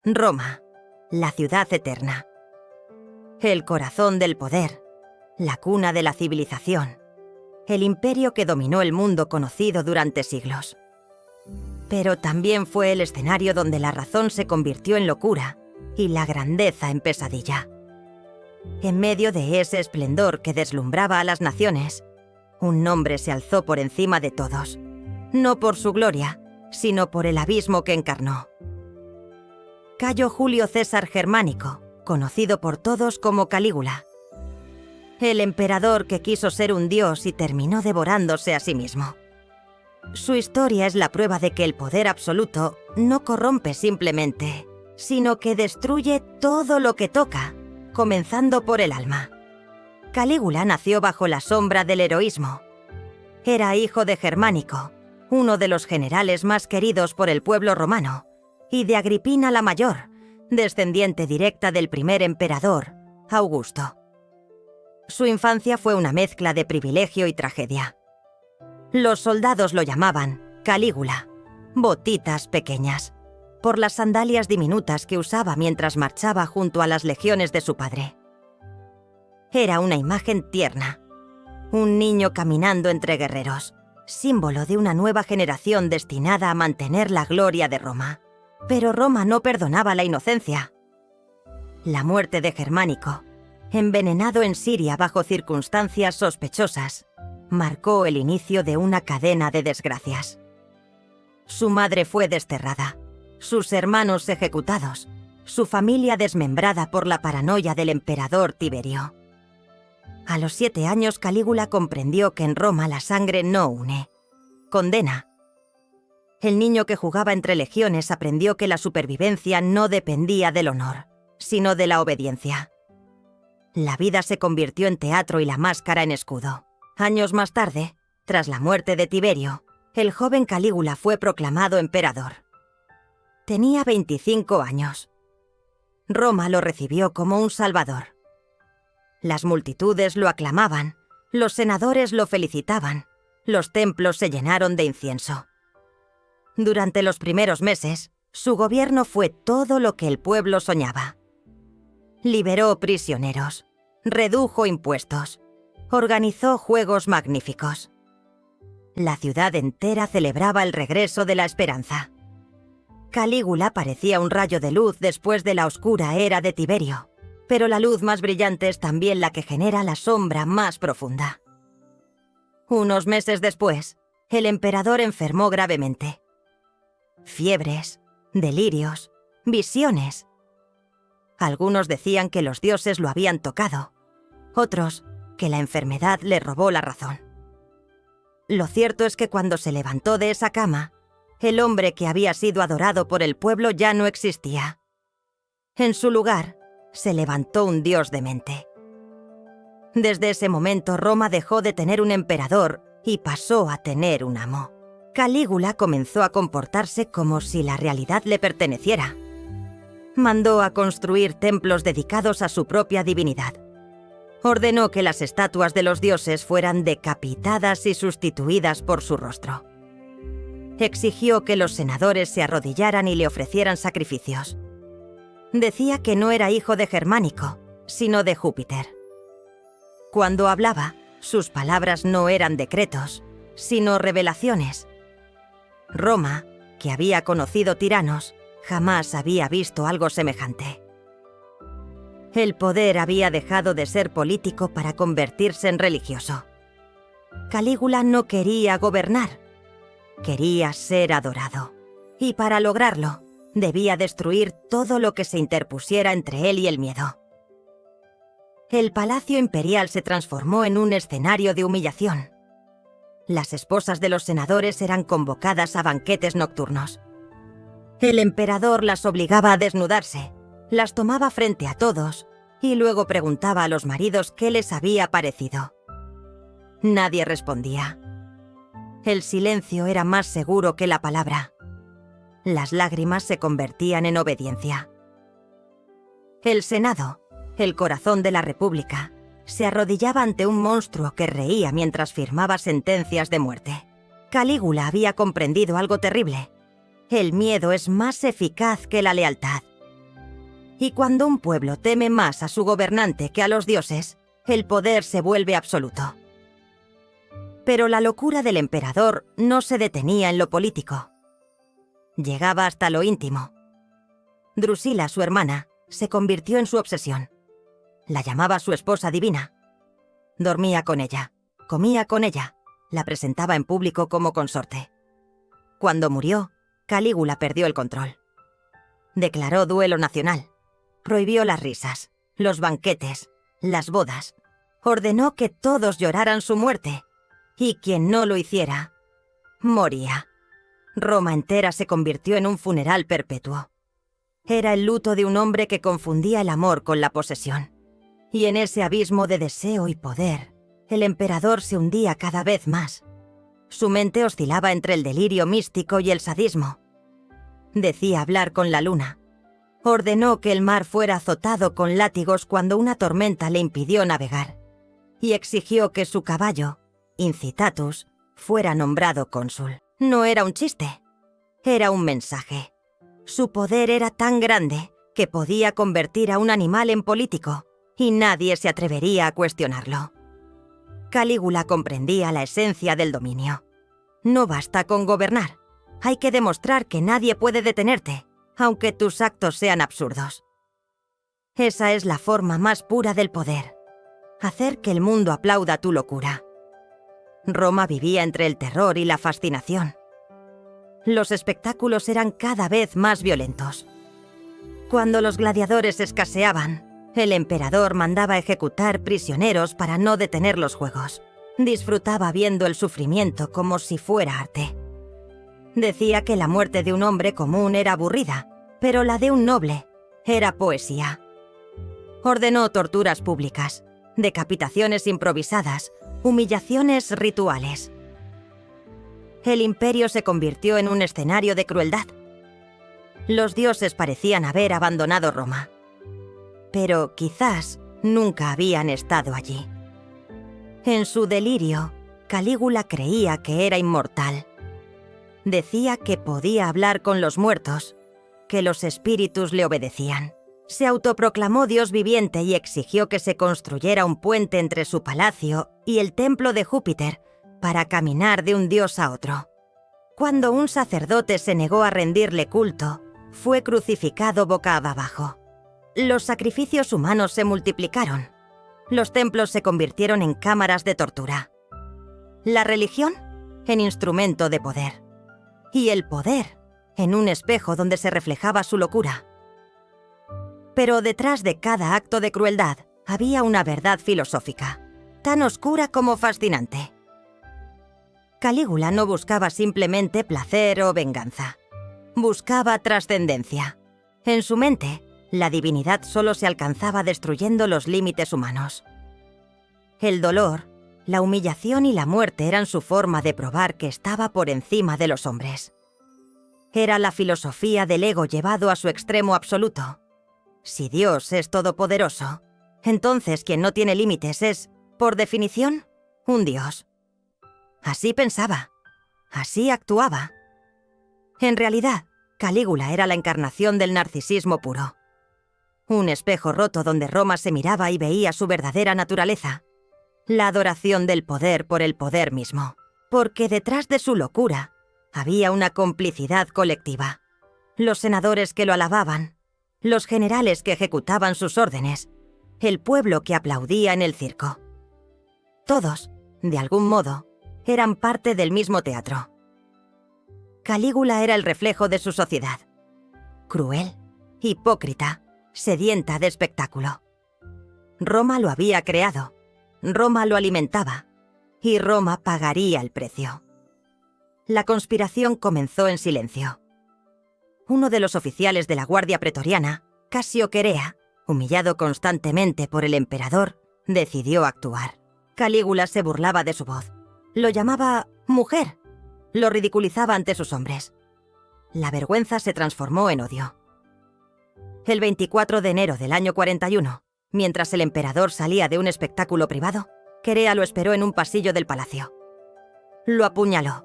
Roma, la ciudad eterna. El corazón del poder, la cuna de la civilización, el imperio que dominó el mundo conocido durante siglos. Pero también fue el escenario donde la razón se convirtió en locura y la grandeza en pesadilla. En medio de ese esplendor que deslumbraba a las naciones, un nombre se alzó por encima de todos, no por su gloria, sino por el abismo que encarnó. Cayo Julio César Germánico, conocido por todos como Calígula. El emperador que quiso ser un dios y terminó devorándose a sí mismo. Su historia es la prueba de que el poder absoluto no corrompe simplemente, sino que destruye todo lo que toca, comenzando por el alma. Calígula nació bajo la sombra del heroísmo. Era hijo de Germánico, uno de los generales más queridos por el pueblo romano, y de Agripina la Mayor, descendiente directa del primer emperador, Augusto. Su infancia fue una mezcla de privilegio y tragedia. Los soldados lo llamaban Calígula, botitas pequeñas, por las sandalias diminutas que usaba mientras marchaba junto a las legiones de su padre. Era una imagen tierna, un niño caminando entre guerreros, símbolo de una nueva generación destinada a mantener la gloria de Roma. Pero Roma no perdonaba la inocencia. La muerte de Germánico, envenenado en Siria bajo circunstancias sospechosas, marcó el inicio de una cadena de desgracias. Su madre fue desterrada, sus hermanos ejecutados, su familia desmembrada por la paranoia del emperador Tiberio. A los 7 años Calígula comprendió que en Roma la sangre no une, condena. El niño que jugaba entre legiones aprendió que la supervivencia no dependía del honor, sino de la obediencia. La vida se convirtió en teatro y la máscara en escudo. Años más tarde, tras la muerte de Tiberio, el joven Calígula fue proclamado emperador. Tenía 25 años. Roma lo recibió como un salvador. Las multitudes lo aclamaban, los senadores lo felicitaban, los templos se llenaron de incienso. Durante los primeros meses, su gobierno fue todo lo que el pueblo soñaba. Liberó prisioneros, redujo impuestos, organizó juegos magníficos. La ciudad entera celebraba el regreso de la esperanza. Calígula parecía un rayo de luz después de la oscura era de Tiberio, pero la luz más brillante es también la que genera la sombra más profunda. Unos meses después, el emperador enfermó gravemente. Fiebres, delirios, visiones. Algunos decían que los dioses lo habían tocado, otros que la enfermedad le robó la razón. Lo cierto es que cuando se levantó de esa cama, el hombre que había sido adorado por el pueblo ya no existía. En su lugar, se levantó un dios demente. Desde ese momento Roma dejó de tener un emperador y pasó a tener un amo. Calígula comenzó a comportarse como si la realidad le perteneciera. Mandó a construir templos dedicados a su propia divinidad. Ordenó que las estatuas de los dioses fueran decapitadas y sustituidas por su rostro. Exigió que los senadores se arrodillaran y le ofrecieran sacrificios. Decía que no era hijo de Germánico, sino de Júpiter. Cuando hablaba, sus palabras no eran decretos, sino revelaciones. Roma, que había conocido tiranos, jamás había visto algo semejante. El poder había dejado de ser político para convertirse en religioso. Calígula no quería gobernar, quería ser adorado. Y para lograrlo, debía destruir todo lo que se interpusiera entre él y el miedo. El palacio imperial se transformó en un escenario de humillación. Las esposas de los senadores eran convocadas a banquetes nocturnos. El emperador las obligaba a desnudarse, las tomaba frente a todos y luego preguntaba a los maridos qué les había parecido. Nadie respondía. El silencio era más seguro que la palabra. Las lágrimas se convertían en obediencia. El Senado, el corazón de la República, se arrodillaba ante un monstruo que reía mientras firmaba sentencias de muerte. Calígula había comprendido algo terrible. El miedo es más eficaz que la lealtad, Y cuando un pueblo teme más a su gobernante que a los dioses, el poder se vuelve absoluto. Pero la locura del emperador no se detenía en lo político. Llegaba hasta lo íntimo. Drusila, su hermana, se convirtió en su obsesión. La llamaba su esposa divina. Dormía con ella, comía con ella, la presentaba en público como consorte. Cuando murió, Calígula perdió el control. Declaró duelo nacional. Prohibió las risas, los banquetes, las bodas. Ordenó que todos lloraran su muerte. Y quien no lo hiciera, moría. Roma entera se convirtió en un funeral perpetuo. Era el luto de un hombre que confundía el amor con la posesión. Y en ese abismo de deseo y poder, el emperador se hundía cada vez más. Su mente oscilaba entre el delirio místico y el sadismo. Decía hablar con la luna. Ordenó que el mar fuera azotado con látigos cuando una tormenta le impidió navegar. Y exigió que su caballo, Incitatus, fuera nombrado cónsul. No era un chiste, era un mensaje. Su poder era tan grande que podía convertir a un animal en político, y nadie se atrevería a cuestionarlo. Calígula comprendía la esencia del dominio. No basta con gobernar, hay que demostrar que nadie puede detenerte, aunque tus actos sean absurdos. Esa es la forma más pura del poder, hacer que el mundo aplauda tu locura. Roma vivía entre el terror y la fascinación. Los espectáculos eran cada vez más violentos. Cuando los gladiadores escaseaban, el emperador mandaba ejecutar prisioneros para no detener los juegos. Disfrutaba viendo el sufrimiento como si fuera arte. Decía que la muerte de un hombre común era aburrida, pero la de un noble era poesía. Ordenó torturas públicas, decapitaciones improvisadas, humillaciones rituales. El imperio se convirtió en un escenario de crueldad. Los dioses parecían haber abandonado Roma, pero quizás nunca habían estado allí. En su delirio, Calígula creía que era inmortal. Decía que podía hablar con los muertos, que los espíritus le obedecían. Se autoproclamó Dios viviente y exigió que se construyera un puente entre su palacio y el templo de Júpiter para caminar de un dios a otro. Cuando un sacerdote se negó a rendirle culto, fue crucificado boca abajo. Los sacrificios humanos se multiplicaron. Los templos se convirtieron en cámaras de tortura. La religión en instrumento de poder. Y el poder en un espejo donde se reflejaba su locura. Pero detrás de cada acto de crueldad había una verdad filosófica, tan oscura como fascinante. Calígula no buscaba simplemente placer o venganza. Buscaba trascendencia. En su mente, la divinidad solo se alcanzaba destruyendo los límites humanos. El dolor, la humillación y la muerte eran su forma de probar que estaba por encima de los hombres. Era la filosofía del ego llevado a su extremo absoluto. Si Dios es todopoderoso, entonces quien no tiene límites es, por definición, un dios. Así pensaba, así actuaba. En realidad, Calígula era la encarnación del narcisismo puro. Un espejo roto donde Roma se miraba y veía su verdadera naturaleza. La adoración del poder por el poder mismo. Porque detrás de su locura había una complicidad colectiva. Los senadores que lo alababan, los generales que ejecutaban sus órdenes, el pueblo que aplaudía en el circo. Todos, de algún modo, eran parte del mismo teatro. Calígula era el reflejo de su sociedad. Cruel, hipócrita, sedienta de espectáculo. Roma lo había creado, Roma lo alimentaba, y Roma pagaría el precio. La conspiración comenzó en silencio. Uno de los oficiales de la Guardia Pretoriana, Casio Querea, humillado constantemente por el emperador, decidió actuar. Calígula se burlaba de su voz. Lo llamaba mujer. Lo ridiculizaba ante sus hombres. La vergüenza se transformó en odio. El 24 de enero del año 41, mientras el emperador salía de un espectáculo privado, Querea lo esperó en un pasillo del palacio. Lo apuñaló.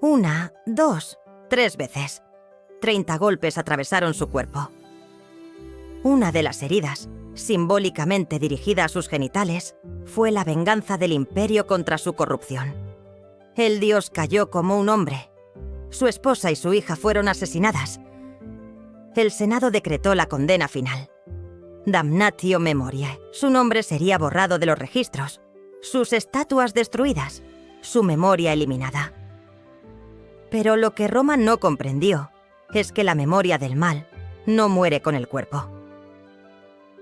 1, 2, 3 veces. 30 golpes atravesaron su cuerpo. Una de las heridas, simbólicamente dirigida a sus genitales, fue la venganza del imperio contra su corrupción. El dios cayó como un hombre. Su esposa y su hija fueron asesinadas. El Senado decretó la condena final. Damnatio memoriae. Su nombre sería borrado de los registros, sus estatuas destruidas, su memoria eliminada. Pero lo que Roma no comprendió es que la memoria del mal no muere con el cuerpo.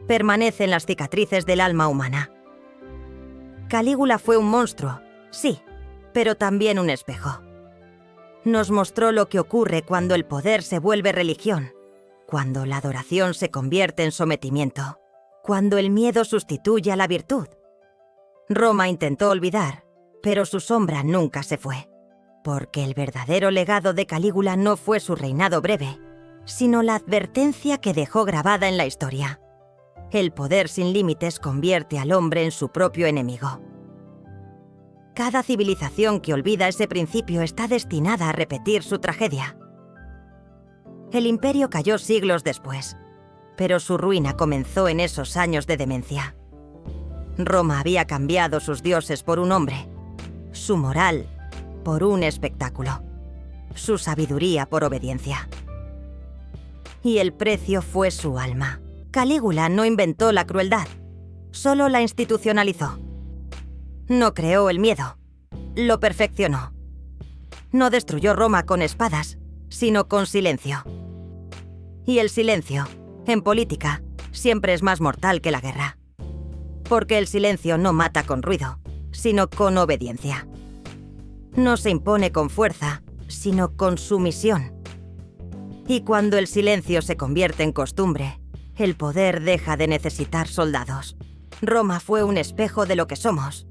Permanece en las cicatrices del alma humana. Calígula fue un monstruo, sí, pero también un espejo. Nos mostró lo que ocurre cuando el poder se vuelve religión, cuando la adoración se convierte en sometimiento, cuando el miedo sustituye a la virtud. Roma intentó olvidar, pero su sombra nunca se fue, porque el verdadero legado de Calígula no fue su reinado breve, sino la advertencia que dejó grabada en la historia. El poder sin límites convierte al hombre en su propio enemigo. Cada civilización que olvida ese principio está destinada a repetir su tragedia. El imperio cayó siglos después, pero su ruina comenzó en esos años de demencia. Roma había cambiado sus dioses por un hombre, su moral por un espectáculo, su sabiduría por obediencia. Y el precio fue su alma. Calígula no inventó la crueldad, solo la institucionalizó. No creó el miedo, lo perfeccionó. No destruyó Roma con espadas, sino con silencio. Y el silencio, en política, siempre es más mortal que la guerra. Porque el silencio no mata con ruido, sino con obediencia. No se impone con fuerza, sino con sumisión. Y cuando el silencio se convierte en costumbre, el poder deja de necesitar soldados. Roma fue un espejo de lo que somos.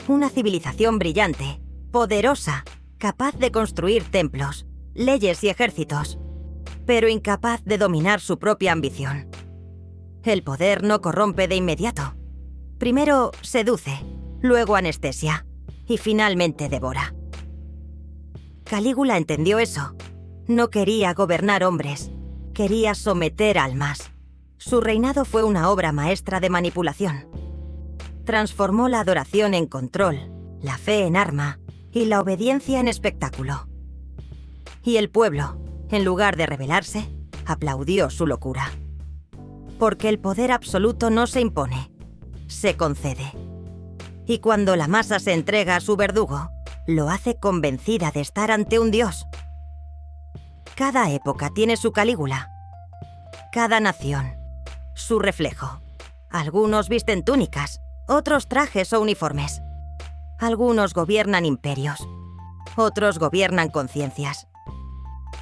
Una civilización brillante, poderosa, capaz de construir templos, leyes y ejércitos, pero incapaz de dominar su propia ambición. El poder no corrompe de inmediato. Primero seduce, luego anestesia y finalmente devora. Calígula entendió eso. No quería gobernar hombres, quería someter almas. Su reinado fue una obra maestra de manipulación. Transformó la adoración en control, la fe en arma y la obediencia en espectáculo. Y el pueblo, en lugar de rebelarse, aplaudió su locura. Porque el poder absoluto no se impone, se concede. Y cuando la masa se entrega a su verdugo, lo hace convencida de estar ante un dios. Cada época tiene su Calígula. Cada nación, su reflejo. Algunos visten túnicas, otros trajes o uniformes. Algunos gobiernan imperios, otros gobiernan conciencias.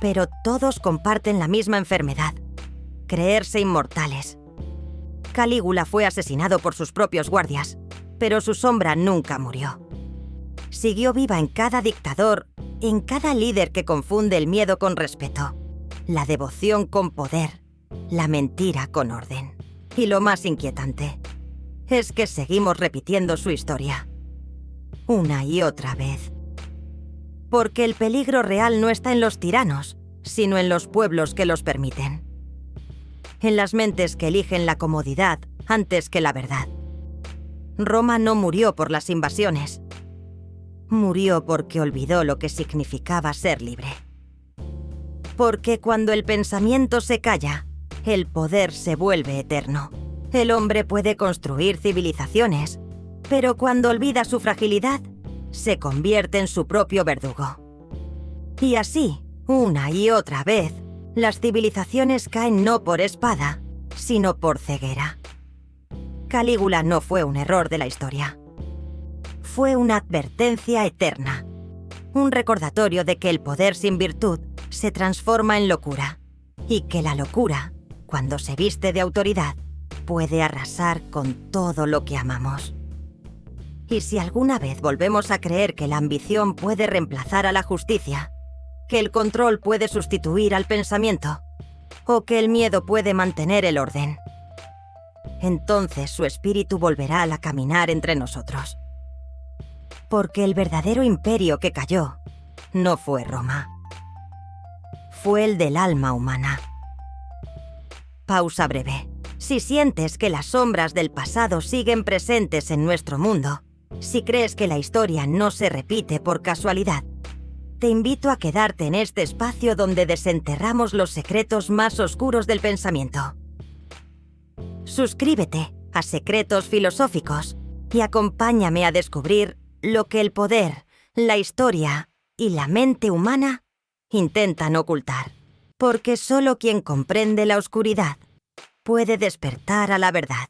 Pero todos comparten la misma enfermedad: creerse inmortales. Calígula fue asesinado por sus propios guardias, pero su sombra nunca murió. Siguió viva en cada dictador, en cada líder que confunde el miedo con respeto, la devoción con poder, la mentira con orden. Y lo más inquietante es que seguimos repitiendo su historia, una y otra vez. Porque el peligro real no está en los tiranos, sino en los pueblos que los permiten. En las mentes que eligen la comodidad antes que la verdad. Roma no murió por las invasiones. Murió porque olvidó lo que significaba ser libre. Porque cuando el pensamiento se calla, el poder se vuelve eterno. El hombre puede construir civilizaciones, pero cuando olvida su fragilidad, se convierte en su propio verdugo. Y así, una y otra vez, las civilizaciones caen no por espada, sino por ceguera. Calígula no fue un error de la historia. Fue una advertencia eterna. Un recordatorio de que el poder sin virtud se transforma en locura. Y que la locura, cuando se viste de autoridad, puede arrasar con todo lo que amamos. Y si alguna vez volvemos a creer que la ambición puede reemplazar a la justicia, que el control puede sustituir al pensamiento, o que el miedo puede mantener el orden, entonces su espíritu volverá a caminar entre nosotros. Porque el verdadero imperio que cayó no fue Roma. Fue el del alma humana. Pausa breve. Si sientes que las sombras del pasado siguen presentes en nuestro mundo, si crees que la historia no se repite por casualidad, te invito a quedarte en este espacio donde desenterramos los secretos más oscuros del pensamiento. Suscríbete a Secretos Filosóficos y acompáñame a descubrir lo que el poder, la historia y la mente humana intentan ocultar. Porque solo quien comprende la oscuridad puede despertar a la verdad.